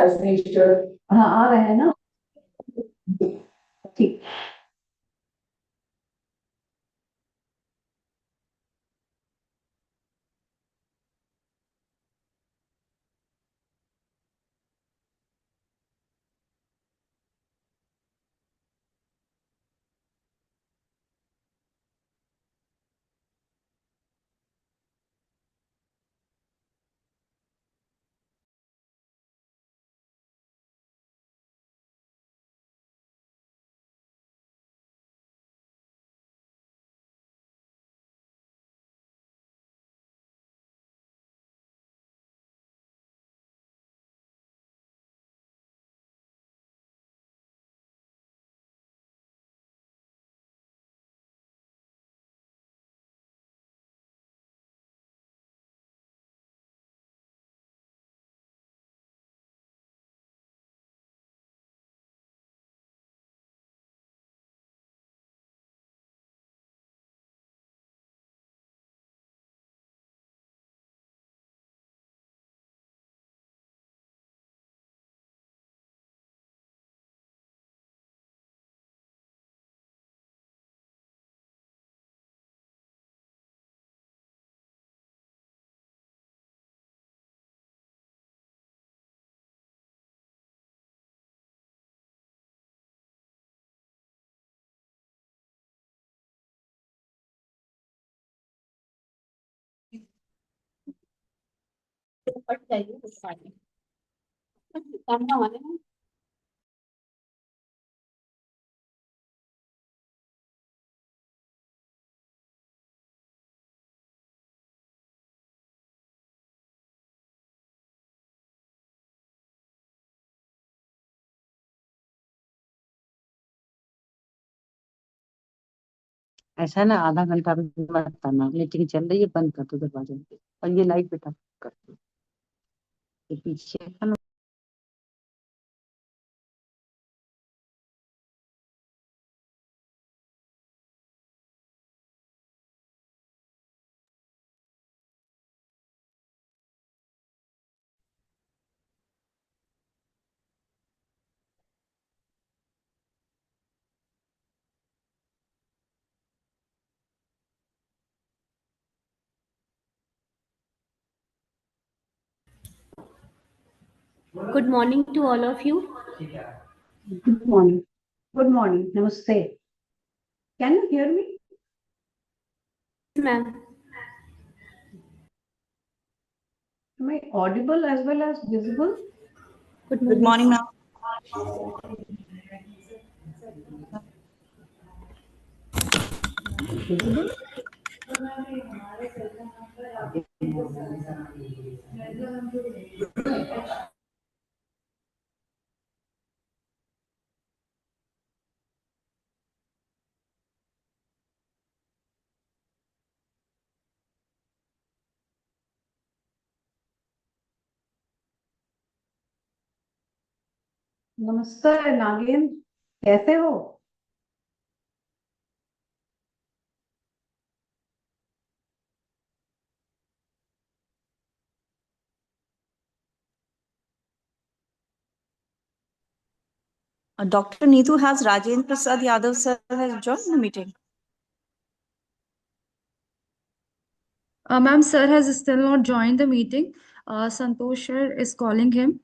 as Mr. हाँ आ रहे हैं ना। ठीक। ऐसा है ना, आधा घंटा भी मत करना, मीटिंग चल रही है, बंद कर दो दरवाजे और ये लाइट बेटा कर दो, ये पीछे का ना। Good morning to all of you. Good morning. Good morning. Namaste. Can you hear me? Ma'am. Am I audible as well as visible? Good morning, ma'am. Visible? नमस्ते नागिन, कैसे हो? Dr. Neetu, has Rajendra Prasad Yadav sir has joined the meeting? Ma'am, sir has still not joined the meeting. Santosh sir is calling him.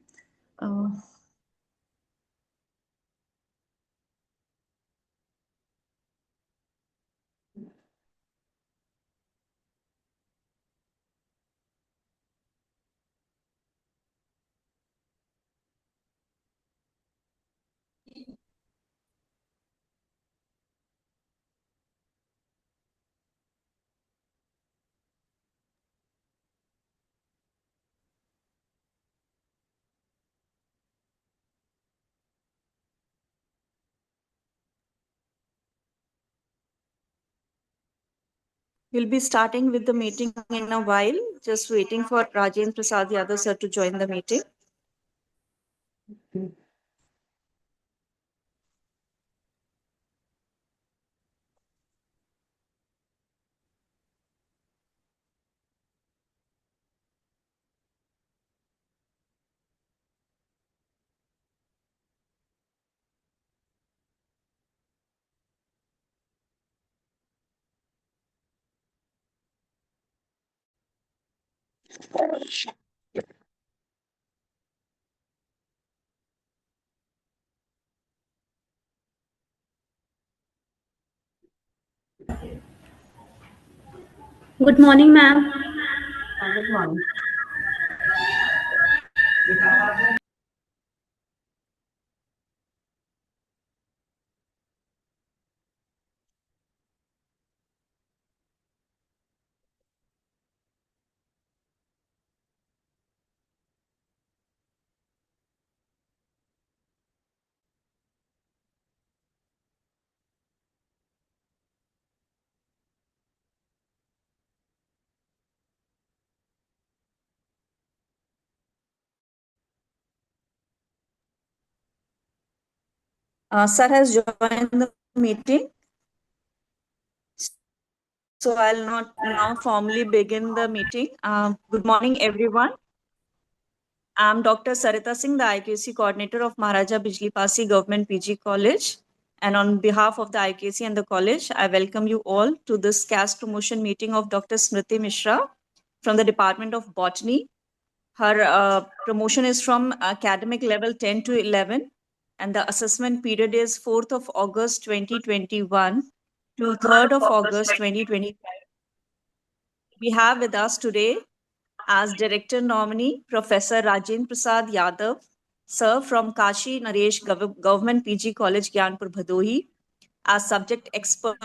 We'll be starting with the meeting in a while, just waiting for Rajendra Prasad Yadav sir to join the meeting. Good morning, ma'am. Good morning. Sir has joined the meeting. So I'll not now formally begin the meeting. Good morning, everyone. I'm Dr. Sarita Singh, the IQAC coordinator of Maharaja Bijli Pasi Government PG College. And on behalf of the IQAC and the college, I welcome you all to this caste promotion meeting of Dr. Smriti Mishra from the Department of Botany. Her promotion is from academic level 10 to 11, and the assessment period is 4th of August 2021 to 3rd of August 2025. We have with us today as director nominee Professor Rajendra Prasad Yadav, sir, from Kashi Naresh Government PG College, Gyanpur, Bhadohi. As subject expert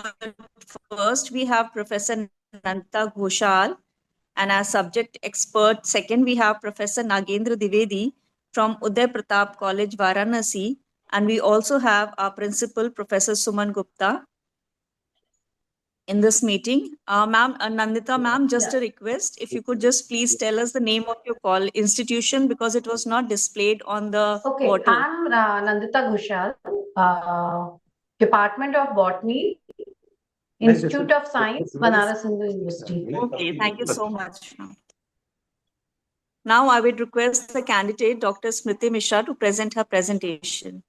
first, we have Professor Nandita Ghoshal, and as subject expert second, we have Professor Nagendra Divedi from Uday Pratap College, Varanasi, and we also have our principal, Professor Suman Gupta, in this meeting. Ma'am, Nandita ma'am, just a request, if you could just please tell us the name of your call institution, because it was not displayed on the Okay, portal. I'm Nandita Ghoshal, Department of Botany, Institute of Science, Banaras Hindu University. Okay, thank you so much. Now I would request the candidate, Dr. Smriti Mishra, to present her presentation.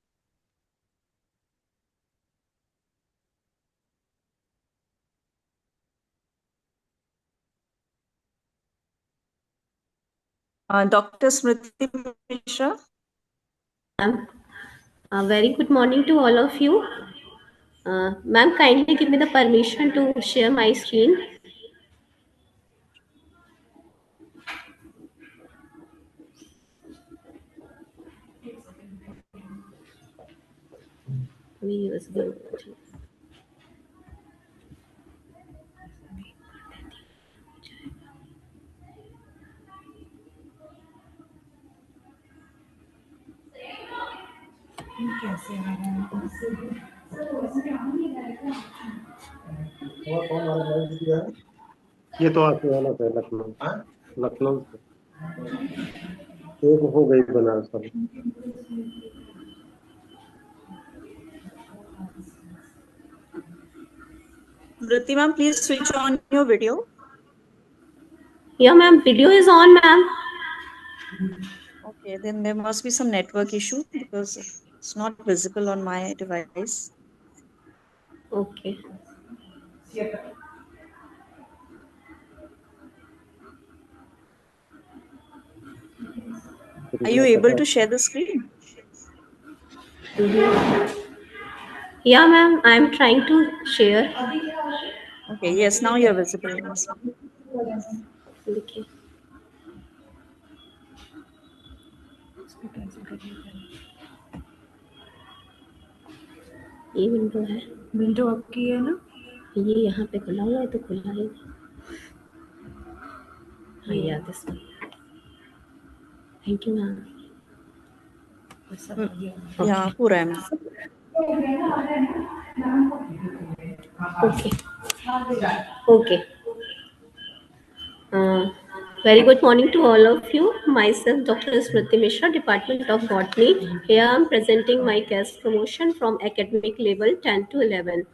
Dr. Smriti Mishra. Ma'am, very good morning to all of you. Ma'am, kindly give me the permission to share my screen. We use the ये तो आने वाला है लखनऊ लखनऊ से एक हो गई बनारस वाली। Smriti ma'am, please switch on your video. Yeah, ma'am, video is on, ma'am. Okay, then there must be some network issue because it's not visible on my device. Okay. Are you able to share the screen? Yeah, ma'am, I'm trying to share. Okay, yes, now you're visible. Yes. Okay. ये window है, window आपकी है ना? ये यहाँ पे खुला हुआ है तो खुला है। हाँ, yeah, this one. Thank you, ma'am. Yeah, पूरा है ma'am. Okay. Okay. Very good morning to all of you. Myself, Dr. Smriti Mishra, Department of Botany. Here I am presenting my caste promotion from academic level 10 to 11.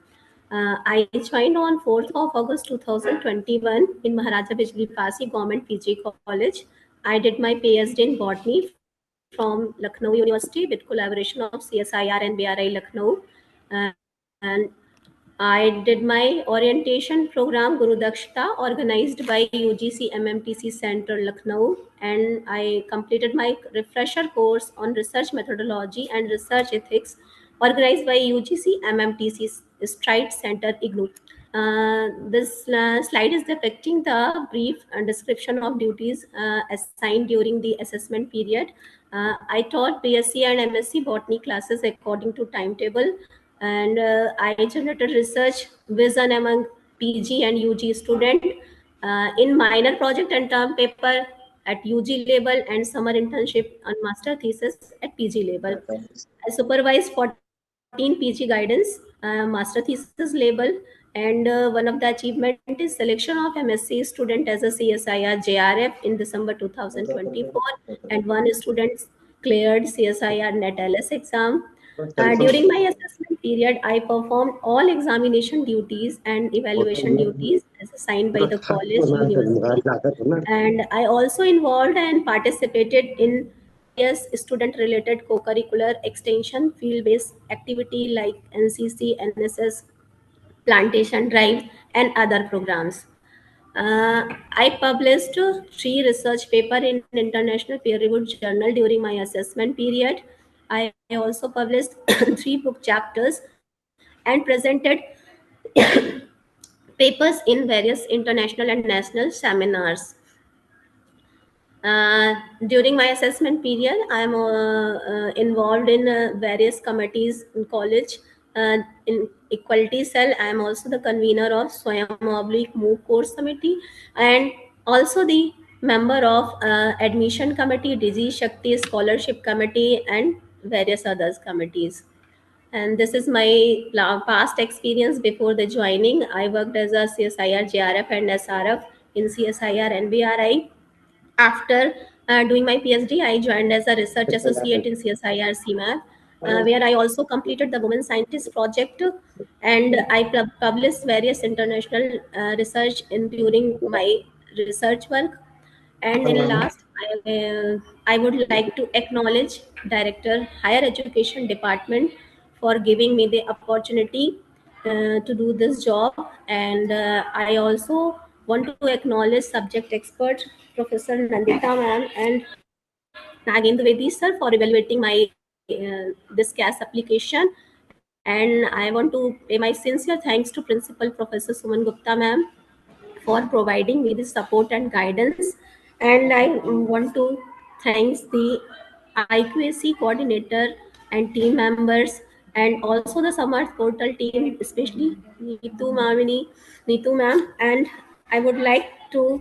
I joined on 4th of August 2021 in Maharaja Bijli Pasi Government PG College. I did my PhD in Botany from Lucknow University with collaboration of CSIR and BRI Lucknow. And I did my orientation program Guru Dakshta organized by UGC MMTC Center Lucknow, and I completed my refresher course on research methodology and research ethics organized by UGC MMTC Stride Center IGNOU. This slide is depicting the brief description of duties assigned during the assessment period. I taught BSc and MSc botany classes according to timetable, and I generated research vision among PG and UG student in minor project and term paper at UG level and summer internship on master thesis at PG level. I supervised 14 PG guidance, master thesis label, and one of the achievement is selection of MSc student as a CSIR JRF in December 2024, and one student cleared CSIR NET LS exam. During my assessment period, I performed all examination duties and evaluation duties as assigned by the college, university, and I also involved and participated in various student-related co-curricular extension field-based activity like NCC, NSS, plantation drive, and other programs. I published 3 research paper in international peer-reviewed journal during my assessment period. I also published 3 book chapters and presented papers in various international and national seminars. During my assessment period, I'm involved in various committees in college. In Equality Cell, I'm also the convener of Swayam/MOVE Course Committee, and also the member of Admission Committee, Digi Shakti Scholarship Committee, and various others committees. And this is my past experience before the joining. I worked as a CSIR JRF and SRF in CSIR NBRI. After doing my PhD, I joined as a research associate in CSIR CMAP, where I also completed the Women Scientist project, and I published various international research during my research work. And in last, I would like to acknowledge Director Higher Education Department for giving me the opportunity to do this job. And I also want to acknowledge subject expert Professor Nandita ma'am and Nagendra Vedi sir for evaluating my this CAS application. And I want to pay my sincere thanks to Principal Professor Suman Gupta ma'am for providing me the support and guidance. And I want to thank the IQAC coordinator and team members, and also the Samarth portal team, especially Neetu ma'am. And I would like to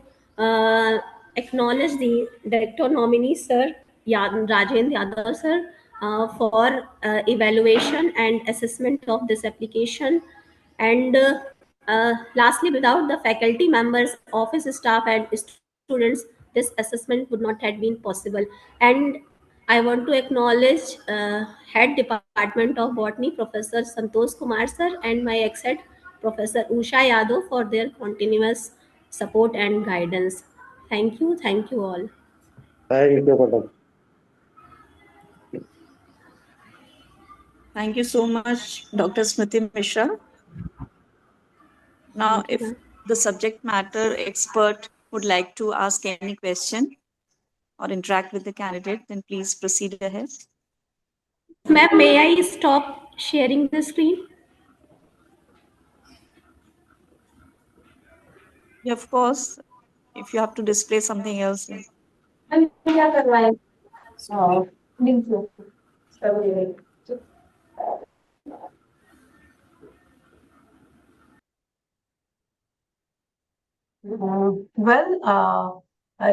acknowledge the director nominee, sir, Rajendra Yadav, sir, for evaluation and assessment of this application. And lastly, without the faculty members, office staff, and students, this assessment would not have been possible. And I want to acknowledge Head Department of Botany, Professor Santosh Kumar sir, and my ex-head, Professor Usha Yadav, for their continuous support and guidance. Thank you all. Thank you, madam. Thank you so much, Dr. Smriti Mishra. Now, if the subject matter expert would like to ask any question or interact with the candidate, then please proceed ahead. Ma'am, may I stop sharing the screen? Yeah, of course, if you have to display something else. Then.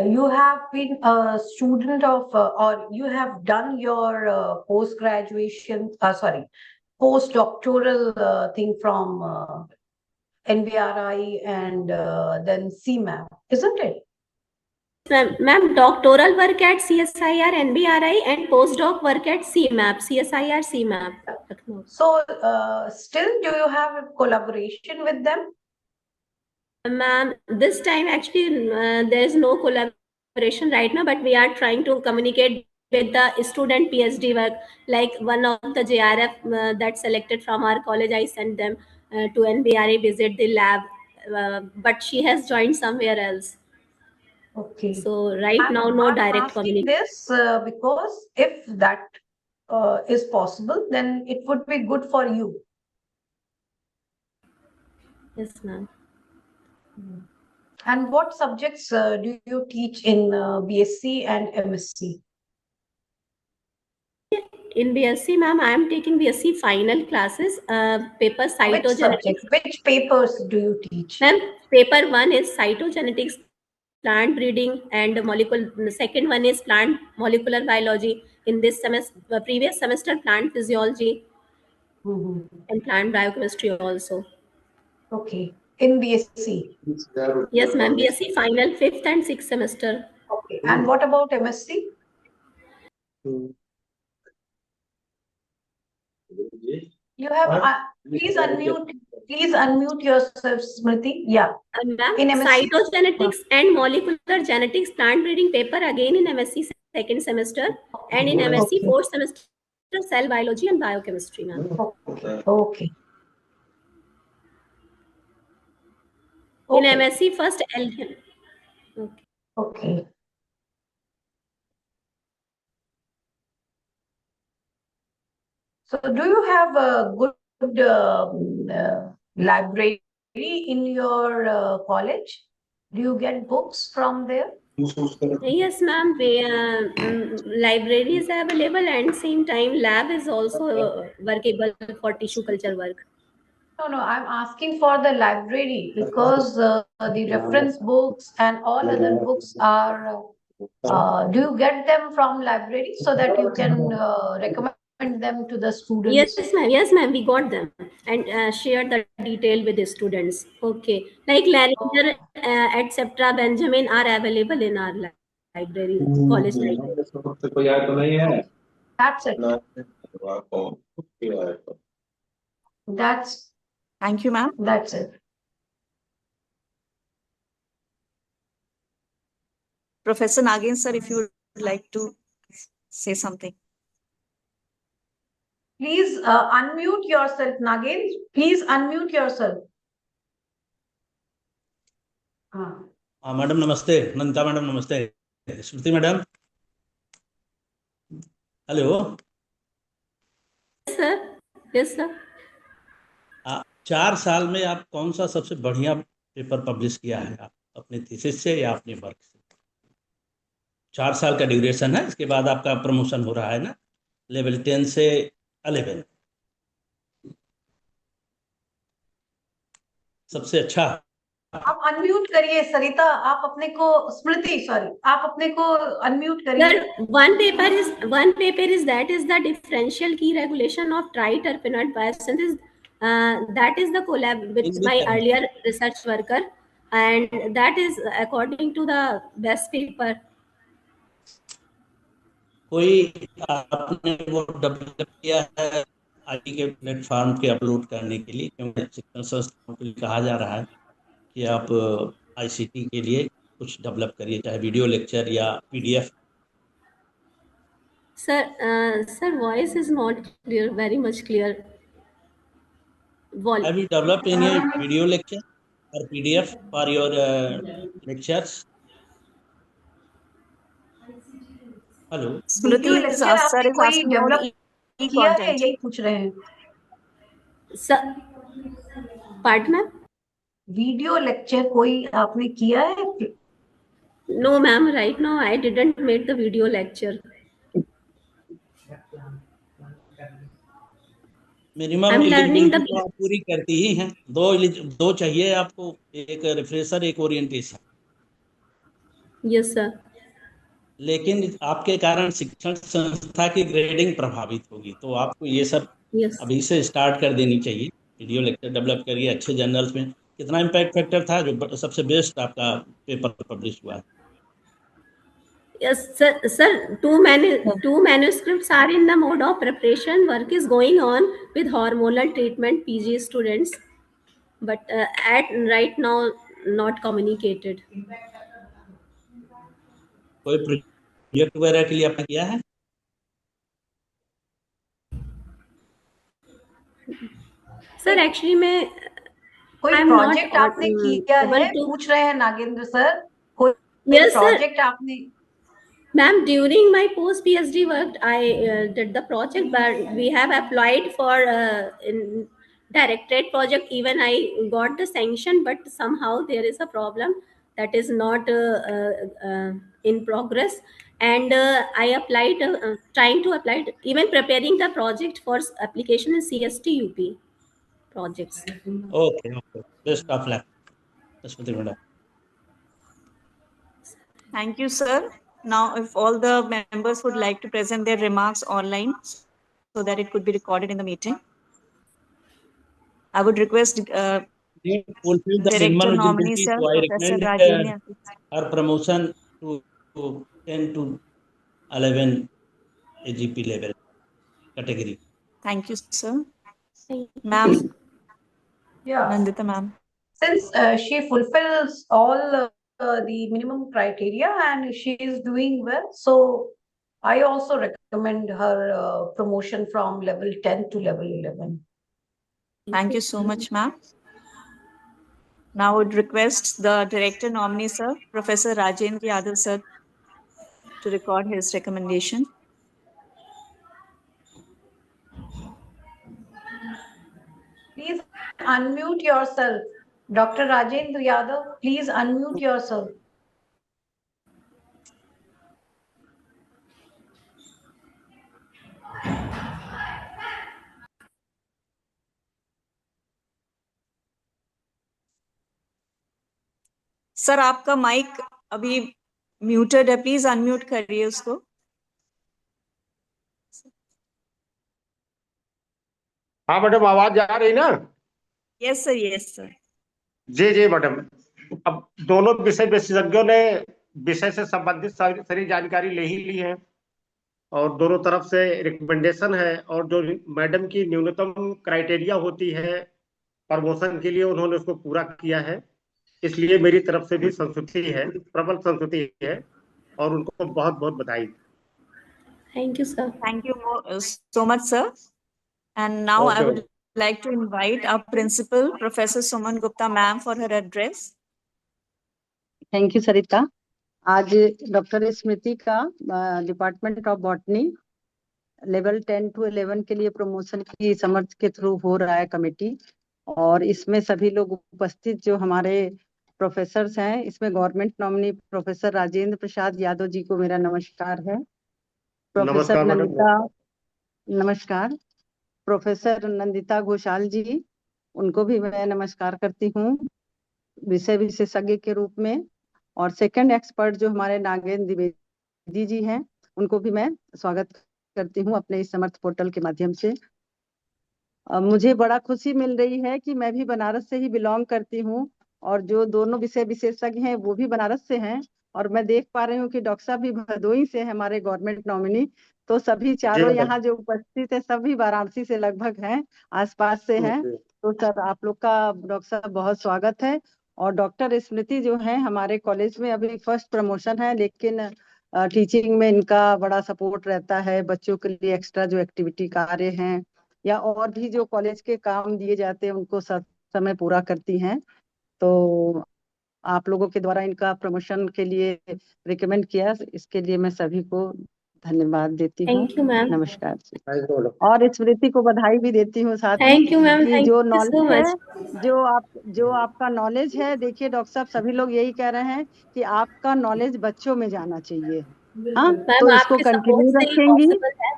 You have been a student of, or you have done your post-graduation, postdoctoral thing from NBRI and then CMAP, isn't it? Ma'am, doctoral work at CSIR NBRI and postdoc work at CMAP, CSIR CMAP. So still, do you have a collaboration with them? Ma'am, this time actually there is no collaboration right now, but we are trying to communicate with the student PhD work. Like one of the JRF that selected from our college, I sent them to NBRA visit the lab, but she has joined somewhere else. Okay. So right now, no I'm direct asking communication. this because if that is possible, then it would be good for you. Yes, ma'am. And what subjects do you teach in BSc and MSc? In BSc, ma'am, I am taking BSc final classes, paper Which cytogenetics. subjects, which papers do you teach? Ma'am, paper 1 is cytogenetics, plant breeding, and molecule. The second one is plant molecular biology. In this semester, previous semester, plant physiology Mhm. and plant biochemistry also. Okay, in BSc. Yes, ma'am. BSc final 5th and 6th semester. Okay, and what about MSc? You have, please unmute yourself, Smriti. Yeah, Ma'am, in MSc. cytogenetics and molecular genetics plant breeding paper again in MSc second semester, and in MSc Okay. fourth semester cell biology and biochemistry, ma'am. Okay, okay. In Okay, MSc first algae. Okay. okay. So do you have a good library in your college? Do you get books from there? Yes, ma'am. Library is available, and same time lab is also workable for tissue culture work. No, I'm asking for the library because the reference books and all other books are, do you get them from library so that you can recommend them to the students? Yes, ma'am. Yes, ma'am. We got them and shared the detail with the students. Okay, like Laringer, etc. Benjamin are available in our library, college library. That's it. That's Thank you, ma'am. that's it. Professor Nagin, sir, if you would like to say something. Please unmute yourself, Nagin. Please unmute yourself. Madam नमस्ते, Nanda madam नमस्ते, Smriti madam, hello. Sir, yes sir. 4 साल में आप कौन सा सबसे बढ़िया paper publish किया है, आप अपने थीसिस से या अपने वर्क से? 4 साल का ड्यूरेशन है, इसके बाद आपका प्रमोशन हो रहा है ना, लेवल 10 से 11। सबसे अच्छा आप अनम्यूट करिए सरिता, आप अपने को, स्मृति सॉरी, आप अपने को अनम्यूट करिए। Sir, one paper is that is the differential key regulation of triterpenoid biosynthesis. That is the collab with my earlier research worker, and that is according to the best paper. कोई आपने वो develop किया है IT के platform के upload करने के लिए, क्योंकि शिक्षण संस्थाओं के लिए कहा जा रहा है कि आप आईसीटी के लिए कुछ डेवलप करिए, चाहे वीडियो लेक्चर या PDF. Sir, voice is not clear, very much clear. Have you developed any video lecture or PDF for your lectures? Hello. Smriti is asked, sir is asking about किया है, यही पूछ रहे हैं। Sir, pardon ma'am? Video lecture कोई आपने किया है? No ma'am, right now I didn't make the video lecture. Minimum eligibility तो आप पूरी करती ही हैं, दो चाहिए आपको, एक रिफ्रेशर, एक ओरिएंटेशन। Yes sir. लेकिन आपके कारण शिक्षण संस्था की ग्रेडिंग प्रभावित होगी, तो आपको ये सब अभी से स्टार्ट कर देनी चाहिए। वीडियो लेक्चर डेवलप करिए अच्छे जर्नल्स में। कितना इम्पैक्ट फैक्टर था जो सबसे बेस्ट आपका पेपर पब्लिश हुआ है? Yes, sir. Two manuscripts are in the mode of preparation. Work is going on with hormonal treatment PG students, but at right now not communicated. कोई project वगैरह के लिए आपने किया है? सर एक्चुअली मैं कोई आई एम नॉट प्रोजेक्ट आपने किया है, एबल टू। पूछ रहे हैं नागेंद्र सर, कोई यस सर प्रोजेक्ट आपने? ma'am, during my post PhD work, I did the project, but we have applied for in directorate project. Even I got the sanction, but somehow there is a problem that is not in progress. And I applied, trying to apply, even preparing the project for application in CST UP projects. Okay, okay. Best of luck, Ashwati madam. Thank you, sir. Now, if all the members would like to present their remarks online so that it could be recorded in the meeting, I would request You fulfill the Director minimum nominee, eligibility, sir, so I Professor recommend Rajendra. her promotion to 10 to 11 AGP level category. Thank you, sir. Thank you. Ma'am, Yeah, Nandita ma'am. since she fulfills all the minimum criteria and she is doing well, so I also recommend her promotion from level 10 to level 11. Thank you so much, ma'am. Now I would request the director nominee, sir, Professor Rajendra Yadav, sir, to record his recommendation. Please unmute yourself. Dr. Rajendra Yadav, please unmute yourself. Sir आपका mic अभी muted है, please unmute करिए उसको। हाँ madam, आवाज जा रही ना? Yes sir, yes sir. जी जी मैडम, अब दोनों विषय विशेषज्ञों ने विषय से संबंधित सारी जानकारी ले ही ली है और दोनों तरफ से रिकमेंडेशन है, और जो मैडम की न्यूनतम क्राइटेरिया होती है प्रमोशन के लिए उन्होंने उसको पूरा किया है। इसलिए मेरी तरफ से भी संस्तुति है, प्रबल संस्तुति है, और उनको बहुत बहुत बधाई। Thank you, sir. Thank you so much, sir. And now I would like to invite our principal, Professor Suman Gupta ma'am, for her address. Thank you Sarita. आज डॉक्टर स्मृति का department of botany level 10 to 11 के लिए promotion की समर्थ के through हो रहा है committee, और इसमें सभी लोग उपस्थित जो हमारे प्रोफेसर्स हैं, इसमें government nominee professor Rajendra Prasad Yadav ji को मेरा नमस्कार है। प्रोफेसर नंदिता, नमस्कार। प्रोफेसर नंदिता घोषाल जी, उनको भी मैं नमस्कार करती हूँ विषय विशेषज्ञ के रूप में। और सेकंड एक्सपर्ट जो हमारे नागेंद्र द्विवेदी जी हैं, उनको भी मैं स्वागत करती हूँ अपने इस समर्थ पोर्टल के माध्यम से। मुझे बड़ा खुशी मिल रही है कि मैं भी बनारस से ही बिलोंग करती हूँ, और जो दोनों विषय विशेषज्ञ हैं वो भी बनारस से हैं, और मैं देख पा रही हूँ कि डॉक्टर साहब भी भदोही से है हमारे गवर्नमेंट नॉमिनी। तो सभी चारों यहाँ जो उपस्थित है सभी वाराणसी से लगभग हैं, आसपास से हैं। तो सर आप लोग का डॉक्टर साहब बहुत स्वागत है। और डॉक्टर स्मृति जो है हमारे कॉलेज में अभी फर्स्ट प्रमोशन है, लेकिन टीचिंग में इनका बड़ा सपोर्ट रहता है। बच्चों के लिए एक्स्ट्रा जो एक्टिविटी कार्य हैं या और भी जो कॉलेज के काम दिए जाते हैं उनको समय पूरा करती हैं। तो आप लोगों के द्वारा इनका प्रमोशन के लिए रिकमेंड किया, इसके लिए मैं सभी को धन्यवाद देती हूँ। Thank you, ma'am. नमस्कार जी। और स्मृति को बधाई भी देती हूँ साथ ही। Thank you, ma'am. कि Thank जो you so नॉलेज much. है, जो आपका नॉलेज है, देखिए डॉक्टर साहब सभी लोग यही कह रहे हैं कि आपका नॉलेज बच्चों में जाना चाहिए। हाँ, तो मैम इसको आपके सपोर्ट कंटिन्यू से ही रखेंगी पॉसिबल है।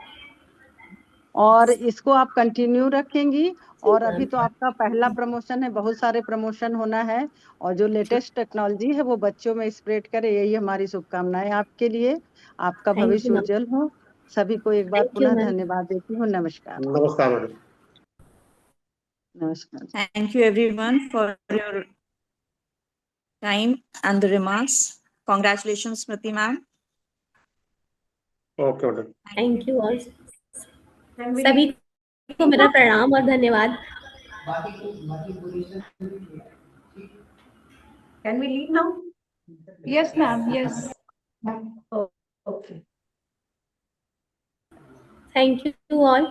और इसको आप कंटिन्यू रखेंगी। और अभी मैम। तो आपका पहला प्रमोशन है, बहुत सारे प्रमोशन होना है, और जो लेटेस्ट टेक्नोलॉजी है वो बच्चों में स्प्रेड करे, यही हमारी शुभकामनाएं आपके लिए। आपका Thank you, भविष्य ma'am. उज्जवल हो। सभी को एक बार Thank you, पुनः ma'am. धन्यवाद देती हूँ। नमस्कार। नमस्कार मैडम। नमस्कार। Thank you everyone for your time and the remarks. Congratulations, Smriti ma'am. Okay madam. Thank you all. सभी को मेरा प्रणाम और धन्यवाद। Can we leave now? Yes, ma'am. Yes. Oh, okay. Thank you all.